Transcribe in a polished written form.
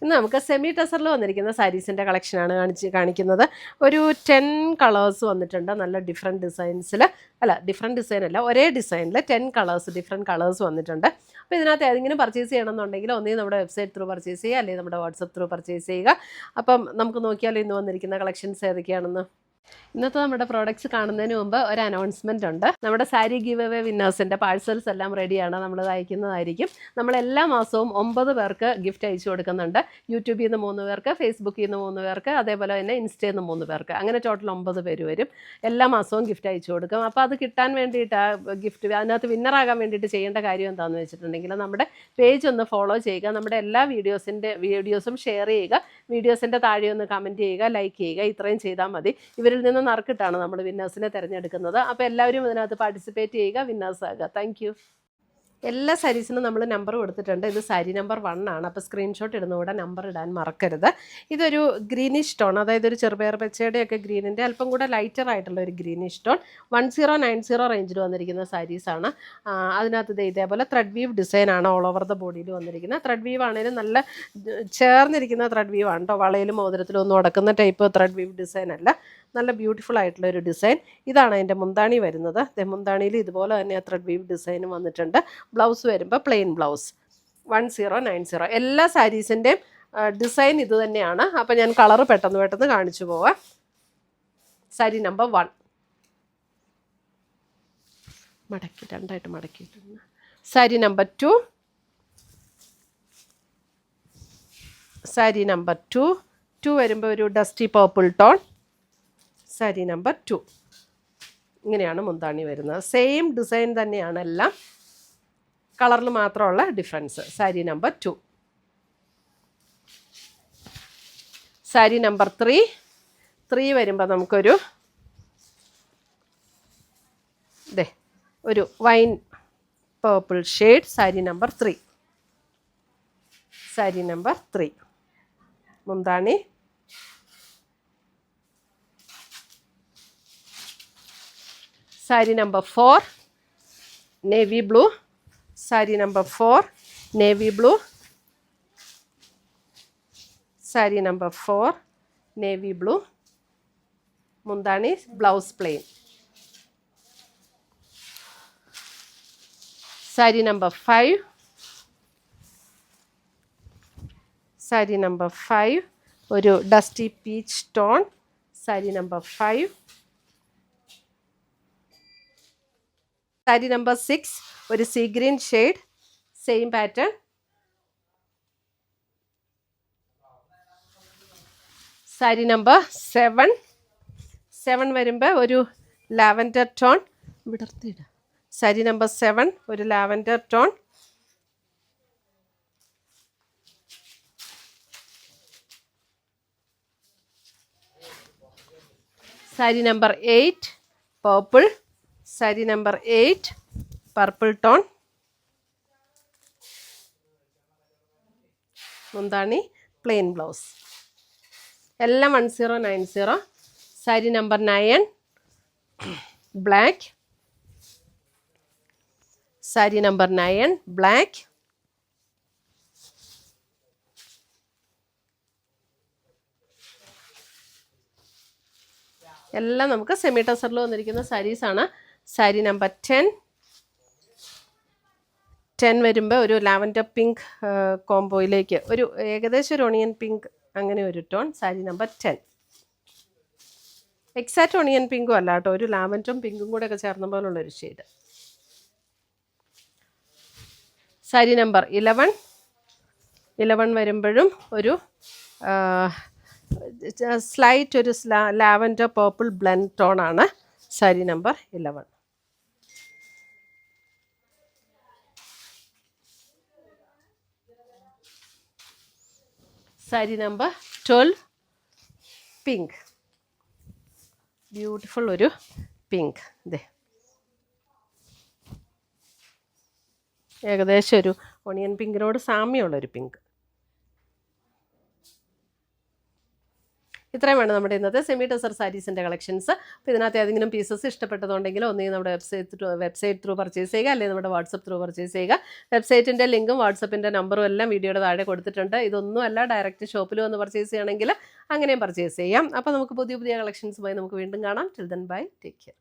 ഇന്ന് നമുക്ക് സെമി ടെസറിൽ വന്നിരിക്കുന്ന സാരീസിൻ്റെ കളക്ഷനാണ് കാണിക്കുന്നത്. ഒരു 10 കളേഴ്സ് വന്നിട്ടുണ്ട്. നല്ല ഡിഫറെൻറ്റ് ഡിസൈൻസിൽ, ഡിഫറെൻറ്റ് ഡിസൈൻ അല്ല, ഒരേ ഡിസൈനിൽ 10 കളേഴ്സ്, ഡിഫറെൻറ്റ് കളേഴ്സ് വന്നിട്ടുണ്ട്. അപ്പോൾ ഇതിനകത്ത് ഏതെങ്കിലും പർച്ചേസ് ചെയ്യണമെന്നുണ്ടെങ്കിൽ ഒന്നേ നമ്മുടെ വെബ്സൈറ്റ് ത്രൂ പർച്ചേസ് ചെയ്യുക, അല്ലെങ്കിൽ നമ്മുടെ വാട്സപ്പ് ത്രൂ പർച്ചേസ് ചെയ്യുക. അപ്പം നമുക്ക് നോക്കിയാലോ ഇന്ന് വന്നിരിക്കുന്ന കളക്ഷൻസ് ഏതൊക്കെയാണെന്ന്. ഇന്നത്തെ നമ്മുടെ പ്രോഡക്റ്റ്സ് കാണുന്നതിന് മുമ്പ് ഒരു അനൗൺസ്മെൻ്റ് ഉണ്ട്. നമ്മുടെ സാരി ഗിവ് അവേ വിന്നേഴ്സിൻ്റെ പാഴ്സൽസ് എല്ലാം റെഡിയാണ്, നമ്മൾ അയക്കുന്നതായിരിക്കും. നമ്മൾ എല്ലാ മാസവും 9 പേർക്ക് ഗിഫ്റ്റ് അയച്ചു കൊടുക്കുന്നുണ്ട്. യൂട്യൂബിൽ നിന്ന് 3 പേർക്ക്, ഫേസ്ബുക്കിൽ നിന്ന് 3 പേർക്ക്, അതേപോലെ തന്നെ ഇൻസ്റ്റയിൽ നിന്ന് 3 പേർക്ക്, അങ്ങനെ ടോട്ടൽ 9 പേര് വരും. എല്ലാ മാസവും ഗിഫ്റ്റ് അയച്ചു കൊടുക്കും. അപ്പോൾ അത് കിട്ടാൻ വേണ്ടിയിട്ട്, ഗിഫ്റ്റ് അതിനകത്ത് വിന്നറാകാൻ വേണ്ടിയിട്ട് ചെയ്യേണ്ട കാര്യം എന്താണെന്ന് വെച്ചിട്ടുണ്ടെങ്കിൽ നമ്മുടെ പേജ് ഒന്ന് ഫോളോ ചെയ്യുക, നമ്മുടെ എല്ലാ വീഡിയോസും ഷെയർ ചെയ്യുക, വീഡിയോസിൻ്റെ താഴെ ഒന്ന് കമൻറ്റ് ചെയ്യുക, ലൈക്ക് ചെയ്യുക. ഇത്രയും ചെയ്താൽ മതി. ഇവരിൽ നിന്ന് നറുക്കിട്ടാണ് നമ്മൾ വിന്നേഴ്സിനെ തിരഞ്ഞെടുക്കുന്നത്. അപ്പോൾ എല്ലാവരും ഇതിനകത്ത് പാർട്ടിസിപ്പേറ്റ് ചെയ്യുക, വിന്നേഴ്സ് ആകുക. Thank you. എല്ലാ സാരീസിനും നമ്മൾ നമ്പർ കൊടുത്തിട്ടുണ്ട്. ഇത് സാരി നമ്പർ 1 ആണ്. അപ്പോൾ സ്ക്രീൻഷോട്ട് ഇടുന്നകൂടെ നമ്പർ ഇടാൻ മറക്കരുത്. ഇതൊരു ഗ്രീനിഷ് ടോൺ, അതായത് ഒരു ചെറുപയർ പച്ചയുടെയൊക്കെ ഗ്രീനിൻ്റെ അല്പം കൂടെ ലൈറ്റർ ആയിട്ടുള്ള ഒരു ഗ്രീനിഷ് ടോൺ. 1090 റേഞ്ചിൽ വന്നിരിക്കുന്ന സാരീസാണ്. അതിനകത്ത് ഇതേപോലെ ത്രെഡ് വീവ് ഡിസൈനാണ് ഓൾ ഓവർ ദ ബോഡിയിൽ വന്നിരിക്കുന്നത്. ത്രെഡ് വീവ് ആണെങ്കിലും നല്ല ചേർന്നിരിക്കുന്ന ത്രെഡ് വീവ് ആണ് കേട്ടോ. വളയിലും മോതിരത്തിലും ഒന്നും ഉടക്കുന്ന ടൈപ്പ് ത്രെഡ് വീവ് ഡിസൈൻ അല്ല, നല്ല ബ്യൂട്ടിഫുൾ ആയിട്ടുള്ള ഒരു ഡിസൈൻ. ഇതാണ് അതിൻ്റെ മുന്താണി വരുന്നത്. മുന്താണിയിൽ ഇതുപോലെ തന്നെ ത്രെഡ് വീവ് ഡിസൈനും വന്നിട്ടുണ്ട്. ബ്ലൗസ് വരുമ്പോൾ പ്ലെയിൻ ബ്ലൗസ്. 1090. എല്ലാ സാരീസിൻ്റെയും ഡിസൈൻ ഇത് തന്നെയാണ്. അപ്പോൾ ഞാൻ കളറ് പെട്ടെന്ന് കാണിച്ചു പോവാം. സാരി നമ്പർ 1 രണ്ടായിട്ട് മടക്കിയിട്ടുണ്ട്. സാരി നമ്പർ 2, സാരി നമ്പർ 2 വരുമ്പോൾ ഒരു dusty purple tone. Sari number 2 ഇങ്ങനെയാണ് മുന്താണി വരുന്നത്. സെയിം ഡിസൈൻ തന്നെയാണ്, എല്ലാം കളറിൽ മാത്രമുള്ള difference. Sari number 2. Sari number 3 വരുമ്പോൾ നമുക്കൊരു ഒരു wine purple shade. Sari number 3. Sari number 3 മുന്താണി. Sari number 4 navy blue. Sari number 4 navy blue. Sari number 4 navy blue. മുന്താണി blouse plain. Sari number 5. Sari number 5 ഒരു dusty peach tone. Sari number 5. Sari number 6 ഒരു sea green shade, same pattern. Sari number 7 വരുമ്പോൾ ഒരു lavender tone. വിടർത്തിയിട. Sari number 7 ഒരു lavender tone. Sari number 8 purple. Sari number 8 purple tone. മുന്താണി plain blouse. എല്ലാം 1090. Sari number 9 black. Sari number 9 black. എല്ലാം നമുക്ക് semi ടെസറിൽ വന്നിരിക്കുന്ന സാരീസാണ്. സാരി നമ്പർ 10 വരുമ്പോൾ ഒരു ലാവൻഡർ പിങ്ക് കോംബോയിലേക്ക് ഒരു ഏകദേശം ഒരു ഓണിയൻ പിങ്ക്, അങ്ങനെ ഒരു tone. Sari number 10 exact onion പിങ്കും അല്ല കേട്ടോ, ഒരു ലാവൻഡറും പിങ്കും കൂടെ ഒക്കെ ചേർന്ന പോലുള്ളൊരു ഷെയ്ഡ്. സാരി നമ്പർ 11 വരുമ്പോഴും ഒരു സ്ലൈറ്റ് ഒരു ലാവൻഡർ പർപ്പിൾ ബ്ലെൻഡ് ടോണാണ്. Sari number 11. Sari number 12 pink, beautiful ഒരു പിങ്ക്. ഏകദേശം ഒരു ഓണിയൻ പിങ്കിനോട് സാമ്യമുള്ളൊരു പിങ്ക്. ഇത്രയുമാണ് നമ്മുടെ ഇന്നത്തെ സെമി ടെസർ സാരീസിൻ്റെ കളക്ഷൻസ്. അപ്പോൾ ഇതിനകത്ത് ഏതെങ്കിലും പീസസ് ഇഷ്ടപ്പെട്ടതുണ്ടെങ്കിൽ ഒന്നുകിൽ നമ്മുടെ വെബ്സൈറ്റ് ത്രൂ പർച്ചേസ് ചെയ്യുക, അല്ലെങ്കിൽ നമ്മുടെ വാട്സപ്പ് ത്രൂ പർച്ചേസ് ചെയ്യുക. വെബ്സൈറ്റിൻ്റെ ലിങ്കും വാട്സപ്പിൻ്റെ നമ്പറും എല്ലാം വീഡിയോയുടെ താഴെ കൊടുത്തിട്ടുണ്ട്. ഇതൊന്നും അല്ല, ഡയറക്റ്റ് ഷോപ്പിൽ വന്ന് പർച്ചേസ് ചെയ്യണമെങ്കിൽ അങ്ങനെയും പർച്ചേസ് ചെയ്യാം. അപ്പോൾ നമുക്ക് പുതിയ പുതിയ കളക്ഷൻസുമായി നമുക്ക് വീണ്ടും കാണാം. Till then bye, take care.